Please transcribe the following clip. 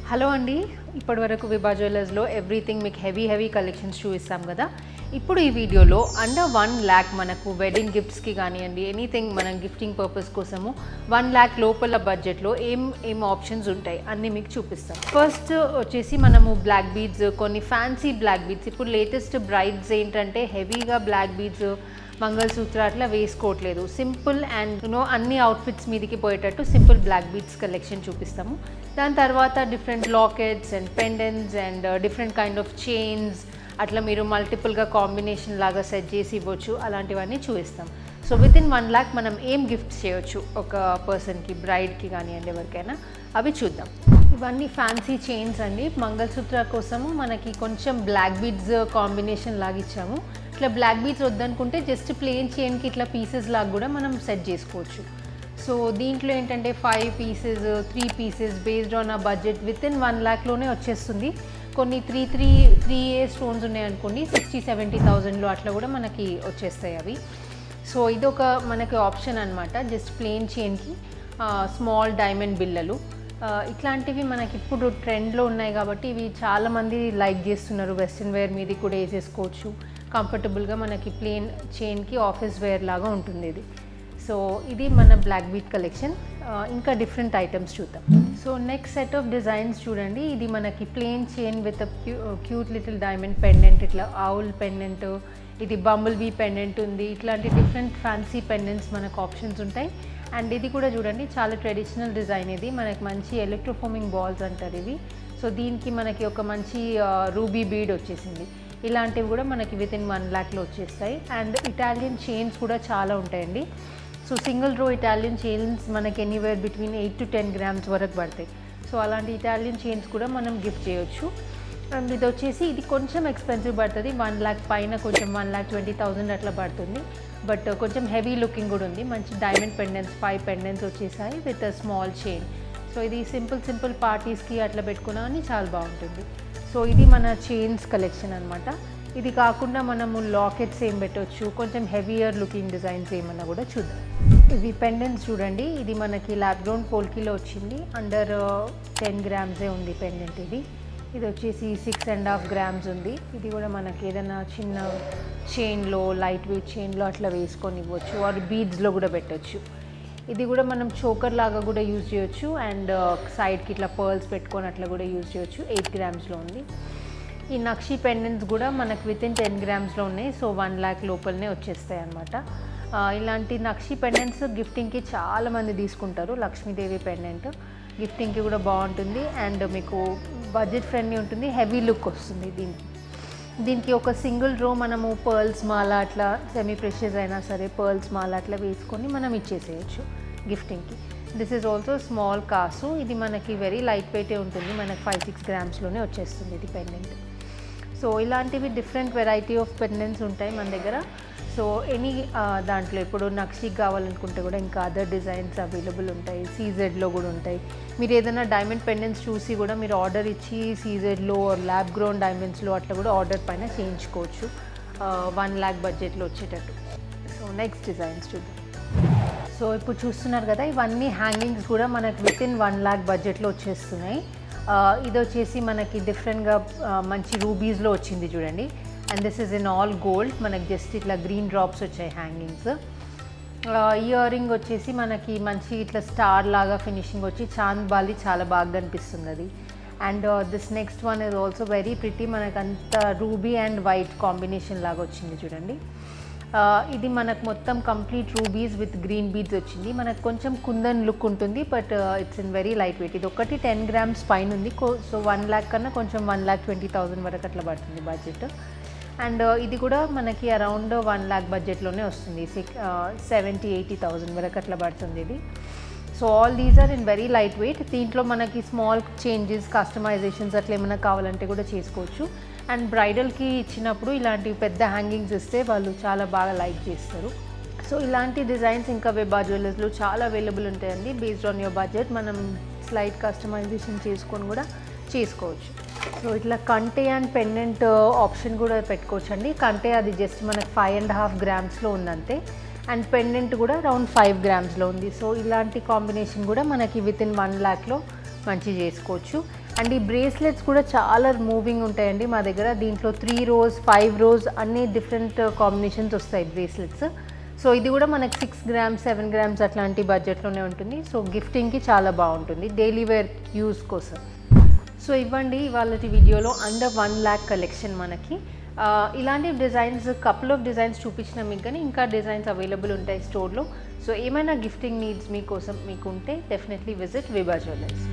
Hello అండి, ఇప్పటి వరకు విభా జ్యువెలర్స్లో ఎవ్రీథింగ్ మీకు హెవీ కలెక్షన్స్ చూపిస్తాం కదా. ఇప్పుడు ఈ వీడియోలో అండర్ 1 lakh మనకు వెడ్డింగ్ గిఫ్ట్స్కి కానివ్వండి, ఎనీథింగ్ మనం గిఫ్టింగ్ పర్పస్ కోసము 1 lakh లోపల బడ్జెట్లో ఏం ఆప్షన్స్ ఉంటాయి అన్నీ మీకు చూపిస్తాం. ఫస్ట్ వచ్చేసి మనము బ్లాక్ బీడ్స్, కొన్ని ఫ్యాన్సీ బ్లాక్ బీడ్స్. ఇప్పుడు లేటెస్ట్ బ్రైడ్స్ ఏంటంటే హెవీగా బ్లాక్ బీడ్స్, మంగళసూత్ర అట్లా వేసుకోవట్లేదు. సింపుల్ అండ్ అన్ని అవుట్ఫిట్స్ మీదకి పోయేటట్టు సింపుల్ బ్లాక్ బీడ్స్ కలెక్షన్ చూపిస్తాము. దాని తర్వాత different lockets and pendants and different kind of chains, అట్లా మీరు మల్టిపుల్గా కాంబినేషన్ లాగా సెట్ చేసి ఇవ్వచ్చు, అలాంటివన్నీ చూపిస్తాం. సో వితిన్ 1 lakh మనం ఏం గిఫ్ట్స్ చేయొచ్చు ఒక పర్సన్కి, బ్రైడ్కి కానివ్వండి ఎవరికైనా, అవి చూద్దాం. ఇవన్నీ ఫ్యాన్సీ చైన్స్ అండి. మంగళసూత్ర కోసము మనకి కొంచెం బ్లాక్ బీడ్స్ కాంబినేషన్ లాగా ఇచ్చాము. ఇట్లా బ్లాక్ బీడ్స్ వద్దనుకుంటే జస్ట్ ప్లెయిన్ చైన్కి ఇట్లా పీసెస్ లాగా కూడా మనం సెట్ చేసుకోవచ్చు. సో దీంట్లో ఏంటంటే 5 pieces 3 pieces బేస్డ్ ఆన్ ఆ బడ్జెట్ వితిన్ 1 lakhలోనే వచ్చేస్తుంది. కొన్ని 3A స్టోన్స్ ఉన్నాయనుకోండి 60-70,000లో అట్లా కూడా మనకి వచ్చేస్తాయి అవి. సో ఇది ఒక మనకి ఆప్షన్ అనమాట. జస్ట్ ప్లెయిన్ చైన్కి స్మాల్ డైమండ్ బిళ్ళలు, ఇట్లాంటివి మనకి ఇప్పుడు ట్రెండ్లో ఉన్నాయి కాబట్టి ఇవి చాలామంది లైక్ చేస్తున్నారు. వెస్ట్రన్ వేర్ మీది కూడా వేసేసుకోవచ్చు కంఫర్టబుల్గా. మనకి ప్లెయిన్ చైన్కి ఆఫీస్ వేర్ లాగా ఉంటుంది ఇది. సో ఇది మన బ్లాక్ బీడ్ కలెక్షన్. ఇంకా డిఫరెంట్ ఐటమ్స్ చూద్దాం. So next set of designs చూడండి. ఇది మనకి plain chain with cute little diamond pendant, ఇట్లా ఆవుల్ పెండెంట్, ఇది బంబుల్ బీ పెండెంట్ ఉంది. ఇట్లాంటి డిఫరెంట్ ఫ్యాన్సీ పెండెంట్స్ మనకు ఆప్షన్స్ ఉంటాయి. అండ్ ఇది కూడా చూడండి చాలా ట్రెడిషనల్ డిజైన్. ఇది మనకి మంచి ఎలక్ట్రోఫోమింగ్ బాల్స్ అంటారు ఇవి. సో దీనికి మనకి ఒక మంచి రూబీ బీడ్ వచ్చేసింది. ఇలాంటివి కూడా మనకి వితిన్ 1 lakhలో వచ్చేస్తాయి. అండ్ ఇటాలియన్ చైన్స్ కూడా చాలా ఉంటాయండి. సో సింగిల్ రో ఇటాలియన్ చైన్స్ మనకి ఎనీవేర్ బిట్వీన్ 8 to 10 grams వరకు పడతాయి. సో అలాంటి ఇటాలియన్ చైన్స్ కూడా మనం గిఫ్ట్ చేయొచ్చు. అండ్ ఇది వచ్చేసి ఇది కొంచెం ఎక్స్పెన్సివ్ పడుతుంది. 1 lakh పైన కొంచెం 1,20,000 అట్లా పడుతుంది. బట్ కొంచెం హెవీ లుకింగ్ కూడా ఉంది. మంచి డైమండ్ పెండెంట్స్ 5 పెండెంట్స్ వచ్చేసాయి with a small chain. So ఇది సింపుల్ పార్టీస్కి అట్లా పెట్టుకున్నా అని చాలా బాగుంటుంది. సో ఇది మన చైన్స్ కలెక్షన్ అనమాట. ఇది కాకుండా మనము లాకెట్స్ ఏం పెట్టవచ్చు, కొంచెం హెవీయర్ లుకింగ్ డిజైన్స్ ఏమన్నా కూడా చూద్దాం. ఇవి పెండెంట్స్ చూడండి. ఇది మనకి ల్యాబ్ గ్రౌండ్ పోల్కీలో వచ్చింది. అండర్ 10 grams ఉంది పెండెంట్. ఇది వచ్చేసి 6.5 grams ఉంది. ఇది కూడా మనకి ఏదైనా చిన్న చైన్లో, లైట్ వెయిట్ చైన్లో అట్లా వేసుకొని ఇవ్వచ్చు, ఆర్ బీడ్స్లో కూడా పెట్టచ్చు. ఇది కూడా మనం చోకర్ లాగా కూడా యూజ్ చేయొచ్చు. అండ్ సైడ్కి ఇట్లా పర్ల్స్ పెట్టుకొని అట్లా కూడా యూజ్ చేయొచ్చు. 8 gramsలో ఉంది. ఈ నక్షి పెండెంట్స్ కూడా మనకు వితిన్ 10 grams ఉన్నాయి. సో 1 lakh లోపలనే వచ్చేస్తాయి అన్నమాట. ఇలాంటి నక్షి పెండెంట్స్ గిఫ్టింగ్కి చాలామంది తీసుకుంటారు. లక్ష్మీదేవి పెండెంట్ గిఫ్టింగ్కి కూడా బాగుంటుంది. అండ్ మీకు బడ్జెట్ ఫ్రెండ్లీ ఉంటుంది, హెవీ లుక్ వస్తుంది దీనికి ఒక సింగిల్ రో మనము పర్ల్స్ మాల అట్లా సెమీ ప్రెషియస్ అయినా సరే పర్ల్స్ మాల అట్లా వేసుకొని మనం ఇచ్చేసేయచ్చు గిఫ్టింగ్కి. దిస్ ఈజ్ ఆల్సో స్మాల్ కాసు. ఇది మనకి వెరీ లైట్ వెయిటే ఉంటుంది. మనకి 5-6 gramsలోనే వచ్చేస్తుంది ఇది పెండెంట్. సో ఇలాంటివి డిఫరెంట్ వెరైటీ ఆఫ్ పెండెంట్స్ ఉంటాయి మన దగ్గర. సో ఎనీ దాంట్లో ఇప్పుడు నక్షికి కావాలనుకుంటే కూడా ఇంకా అదర్ డిజైన్స్ అవైలబుల్ ఉంటాయి. సీజెడ్లో కూడా ఉంటాయి. మీరు ఏదైనా డైమండ్ పెండెంట్స్ చూసి కూడా మీరు ఆర్డర్ ఇచ్చి సీజెడ్లో ల్యాబ్ గ్రౌండ్ డైమండ్స్లో అట్లా కూడా ఆర్డర్ పైన చేయించుకోవచ్చు 1 lakh బడ్జెట్లో వచ్చేటట్టు. సో నెక్స్ట్ డిజైన్స్ చూద్దాం. సో ఇప్పుడు చూస్తున్నారు కదా, ఇవన్నీ హ్యాంగింగ్స్ కూడా మనకు వితిన్ 1 lakh బడ్జెట్లో వచ్చేస్తున్నాయి. ఇది వచ్చేసి మనకి డిఫరెంట్గా మంచి రూబీస్లో వచ్చింది చూడండి. And this is in all gold. మనకి జస్ట్ ఇట్లా గ్రీన్ డ్రాప్స్ వచ్చాయి హ్యాంగింగ్స్. ఇయర్ రింగ్ వచ్చేసి మనకి మంచి ఇట్లా స్టార్ లాగా ఫినిషింగ్ వచ్చి చాంద్ బాలి చాలా బాగా కనిపిస్తుంది అది. And this next one is also very pretty. మనకు అంత రూబీ అండ్ వైట్ కాంబినేషన్ లాగా వచ్చింది చూడండి. ఇది మనకు మొత్తం complete rubies with green beads వచ్చింది. మనకు కొంచెం కుందన్ లుక్ ఉంటుంది, but it's in very light wait. ఇది ఒకటి 10 grams పైన ఉంది. సో 1 lakh కన్నా కొంచెం 1,20,000 వరకు అట్లా పడుతుంది బడ్జెట్. అండ్ ఇది కూడా మనకి అరౌండ్ 1 lakh బడ్జెట్లోనే వస్తుంది. 70,000-80,000 వరకు అట్లా పడుతుంది ఇది. So all these are in very light weight. దీంట్లో మనకి స్మాల్ చేంజెస్, కస్టమైజేషన్స్ అట్లా ఏమైనా కావాలంటే కూడా చేసుకోవచ్చు. అండ్ బ్రైడల్కి ఇచ్చినప్పుడు ఇలాంటి పెద్ద హ్యాంగింగ్స్ ఇస్తే వాళ్ళు చాలా బాగా లైక్ చేస్తారు. సో ఇలాంటి డిజైన్స్ ఇంకా విభా జ్యువెలర్స్లో చాలా అవైలబుల్ ఉంటాయండి. బేస్డ్ ఆన్ యువర్ బడ్జెట్ మనం స్లైట్ కస్టమైజేషన్ చేసుకొని కూడా చేసుకోవచ్చు. సో ఇట్లా కంటే అండ్ పెండెంట్ ఆప్షన్ కూడా పెట్టుకోవచ్చు అండి. కంటే అది జస్ట్ మనకు 5.5 grams ఉందంతే. అండ్ పెండెంట్ కూడా అరౌండ్ 5 grams ఉంది. సో ఇలాంటి కాంబినేషన్ కూడా మనకి వితిన్ 1 lakh మంచి చేసుకోవచ్చు. అండ్ ఈ బ్రేస్లెట్స్ కూడా చాలా మూవింగ్ ఉంటాయండి మా దగ్గర. దీంట్లో 3 rows 5 rows అన్ని డిఫరెంట్ కాంబినేషన్స్ వస్తాయి బ్రేస్లెట్స్. సో ఇది కూడా మనకి 6 grams 7 grams అట్లాంటి బడ్జెట్లోనే ఉంటుంది. సో గిఫ్టింగ్కి చాలా బాగుంటుంది డైలీ వేర్ యూస్ కోసం. సో ఇవ్వండి ఇవాళ వీడియోలో అండర్ 1 lakh కలెక్షన్ మనకి. ఇలాంటి డిజైన్స్ కపుల్ ఆఫ్ డిజైన్స్ చూపించిన మీకు కానీ ఇంకా డిజైన్స్ అవైలబుల్ ఉంటాయి స్టోర్లో. సో ఏమైనా గిఫ్టింగ్ నీడ్స్ మీకోసం మీకు ఉంటే డెఫినెట్లీ విజిట్ విభా జ్యువెలర్స్.